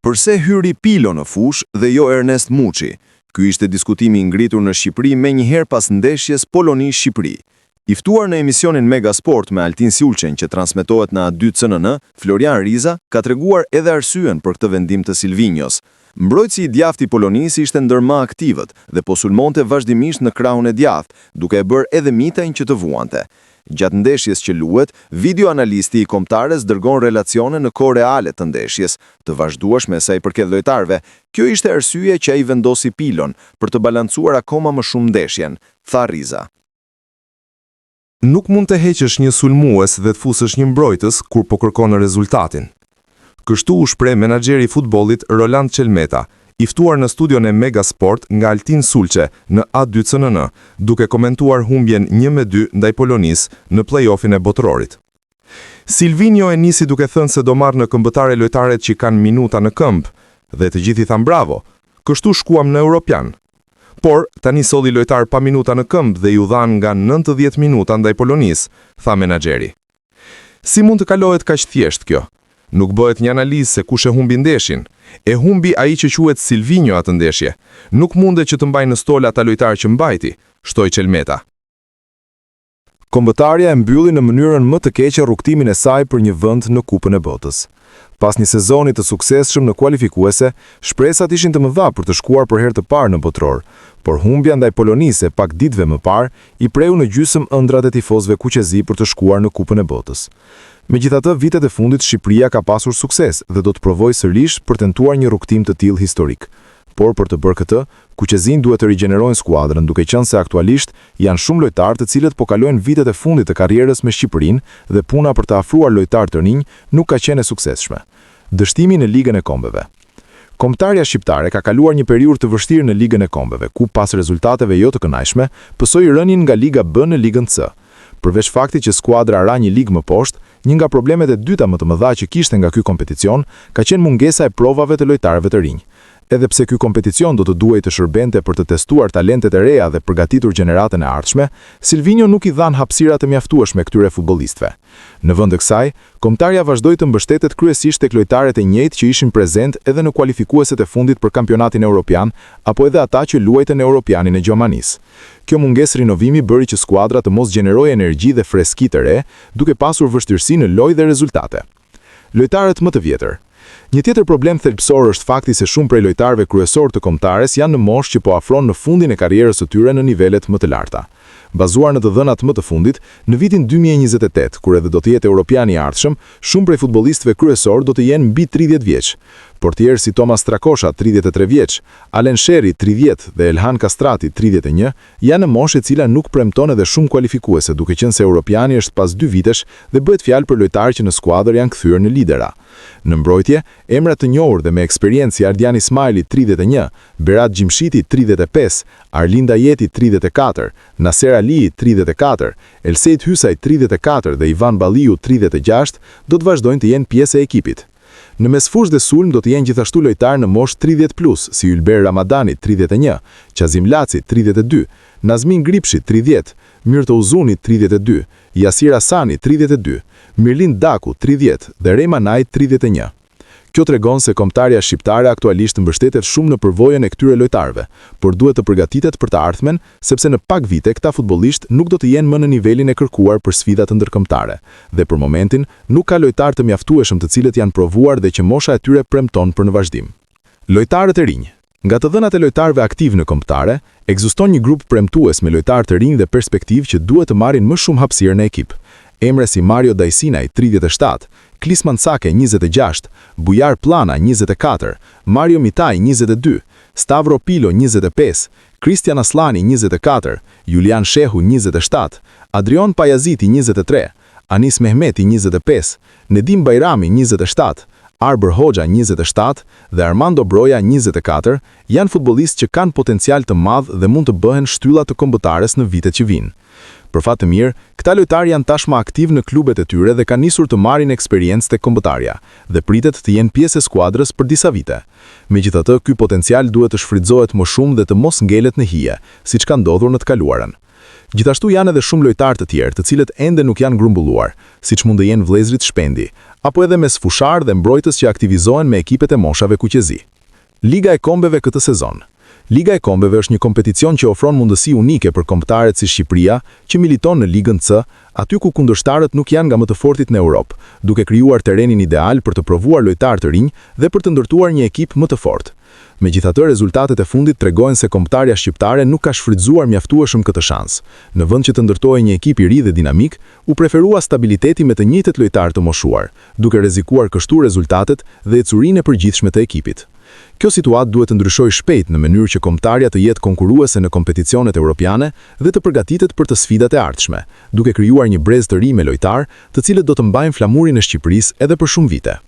Përse hyri Pilo në fush dhe jo Ernest Muçi? Ky ishte diskutimi i ngritur në Shqipëri menjëherë pas ndeshjes Poloni-Shqipëri. I ftuar në emisionin Megasport me Altin Siulçen që transmetohet në A2 CNN, Florian Riza ka treguar edhe arsyen për këtë vendim të Silvinjos. Mbrojtësi i djathtë i Polonisë ishte ndër më aktivët dhe po sulmonte vazhdimisht në krahun e djathtë, duke e bërë edhe mitajnë që të vuante. Gjatë ndeshjes që luhet, videoanalisti i kombëtares dërgon relacione në kohë reale të ndeshjes, të vazhdueshme sa i përket lojtarëve. Kjo ishte arsye që ai vendosi Pilon për të balancuar akoma më shumë ndeshjen, tha Riza. Nuk mund të heqësh një sulmues dhe të fusësh një mbrojtës kur po kërkon rezultatin. Kështu u shpreh menaxheri i futbollit Roland Çelmeta, i ftuar në studion e Megasport nga Altin Sulçe në A2 CNN, duke komentuar humbjen 1-2 ndaj Polonisë në play-offin e botërorit. Silvinjo e nisi duke thënë se do marrë në këmbëtare lojtarët që kanë minuta në këmbë, dhe të gjithë i thanë bravo, kështu shkuam në Europian. Por, tani solli lojtar pa minuta në këmbë dhe ju dhanë nga 90 minuta ndaj Polonisë, tha menaxheri. Si mund të kalohet kaq thjesht kjo? Nuk bëhet një analizë se kush e humbi ndeshin. E humbi ai që quhet Silvinjo atë ndeshje. Nuk mundet që të mbajë në stol ata lojtarë që mbajti, shtoi Çelmeta. Kombëtarja e mbylli në mënyrën më të keqe rrugtimin e saj për një vend në Kupën e Botës. Pas një sezoni të suksesshëm në kualifikuese, shpresat ishin të mëdha për të shkuar për herë të parë në botror, por humbja ndaj Polonisë pak ditëve më parë i preu në gjysmë ëndrat e tifozëve kuqezi për të shkuar në Kupën e Botës. Megjithatë, vitet e fundit Shqipëria ka pasur sukses dhe do të provojë sërish për tentuar një rrugtim të tillë historik. Por për të bërë këtë, kuqezin duhet të rigjenerojnë skuadrën, duke qenë se aktualisht janë shumë lojtarë të cilët po kalojnë vitet e fundit të karrierës me Shqipërinë dhe puna për të afruar lojtarë të rinj nuk ka qenë e suksesshme. Dështimi në Ligën e Kombeve. Kombëtarja shqiptare ka kaluar një periudhë të vështirë në Ligën e Kombeve, ku pas rezultateve jo të kënaqshme, pësoi rënien nga Liga B në Ligën C. Përveç faktit që skuadra ra një ligë më poshtë, një nga problemet e dyta më të mëdha që kishte nga ky kompeticion ka qenë mungesa e provave të lojtarëve të rinj. Edhe pse ky kompeticion do të duhej të shërbente për të testuar talentet e reja dhe përgatitur gjeneratën e ardhshme, Silvinjo nuk i dhan hapësira të mjaftueshme këtyre futbollistëve. Në vend të kësaj, kombëtarja vazhdoi të mbështetet kryesisht tek lojtarët e njëjtë që ishin prezent edhe në kualifikueset e fundit për kampionatin evropian apo edhe ata që luajtën në Europianin e Gjermanisë. Kjo mungesë rinovimi bëri që skuadra të mos gjenerojë energji dhe freski të re, duke pasur vështirësi në lojë dhe rezultate. Lojtarët më të vjetër. Një tjetër problem thelbësor është fakti se shumë prej lojtarëve kryesor të kombëtares janë në moshë që po afron në fundin e karrierës së tyre në nivelet më të larta. Bazuar në të dhënat më të fundit, në vitin 2028, kur edhe do të jetë Europiani i ardhshëm, shumë prej futbollistëve kryesor do të jenë mbi 30 vjeç. Portierë si Tomas Strakosha, 33 vjeç, Alen Sheri, 30 dhe Elhan Kastrati, 31, janë në moshë e cila nuk premton edhe shumë kualifikuese, duke qenë se Europiani është pas 2 vitesh dhe bëhet fjalë për lojtarë që në skuadër janë kthyer në lidera. Në mbrojtje, emra të njohur dhe me eksperiencë si Ardian Ismaili 31, Berat Gjimshiti 35, Arlinda Jeti 34, Naser Ali 34, Elsejt Hysaj 34 dhe Ivan Balliu 36 do të vazhdojnë të jenë pjesë e ekipit. Në mesfush dhe sulm do të jenë gjithashtu lojtarë në moshë 30+, si Ylber Ramadani 31, Qazim Laci 32, Nazmin Gripshi 30, Myrto Uzuni 32, Yasir Hasani 32, Mirlin Daku 30 dhe Rema Naj 31. Kjo tregon se kombëtarja shqiptare aktualisht mbështetet shumë në përvojën e këtyre lojtarëve, por duhet të përgatitet për të ardhmen, sepse në pak vite këta futbollistë nuk do të jenë më në nivelin e kërkuar për sfidat ndërkombëtare, dhe për momentin nuk ka lojtarë të mjaftueshëm të cilët janë provuar dhe që mosha e tyre premton për në vazhdim. Lojtarët e rinj. Nga të dhënat e lojtarëve aktiv në kombëtare, ekziston një grup premtues me lojtarë të rinj dhe perspektivë që duhet të marrin më shumë hapësirë në ekip. Emre si Mario Dajsinaj 37, Klisman Sake 26, Bujar Plana 24, Mario Mitaj 22, Stavro Pilo 25, Kristian Aslani 24, Julian Shehu 27, Adrion Pajaziti 23, Anis Mehmeti 25, Nedim Bajrami 27, Arber Hoxha 27 dhe Armando Broja 24 janë futbollistë që kanë potencial të madh dhe mund të bëhen shtylla të kombëtares në vitet që vijnë. Për fat të mirë, këta lojtarë janë tashmë aktiv në klubet e tyre dhe kanë nisur të marrin eksperiencë tek kombëtarja dhe pritet të jenë pjesë e skuadrës për disa vite. Megjithatë, ky potencial duhet të shfrytëzohet më shumë dhe të mos ngelet në hije, siç ka ndodhur në të kaluarën. Gjithashtu janë edhe shumë lojtarë të tjerë, të cilët ende nuk janë grumbulluar, siç mund të jenë vëllezërit Shpendi, apo edhe mes fushar dhe mbrojtës që aktivizohen me ekipet e moshave kuqezi. Liga e Kombeve këtë sezon. Liga e Kombeve është një kompeticion që ofron mundësi unike për kombëtarët si Shqipëria, që militon në Ligën C, aty ku kundërshtarët nuk janë nga më të fortit në Europë, duke krijuar terrenin ideal për të provuar lojtarë të rinj dhe për të ndërtuar një ekip më të fortë. Megjithatë, rezultatet e fundit tregojnë se kombëtarja shqiptare nuk ka shfrytzuar mjaftueshëm këtë shans. Në vend që të ndërtohej një ekip i ri dhe dinamik, u preferua stabiliteti me të njëjtët lojtarë të moshuar, duke rrezikuar kështu rezultatet dhe ecurinë e përgjithshme të ekipit. Kjo situatë duhet të ndryshojë shpejt në mënyrë që kombëtarja të jetë konkurruese në kompeticionet europiane dhe të përgatitet për të sfidat e ardhshme, duke krijuar një brez të ri me lojtarë, të cilët do të mbajnë flamurin e Shqipërisë edhe për shumë vite.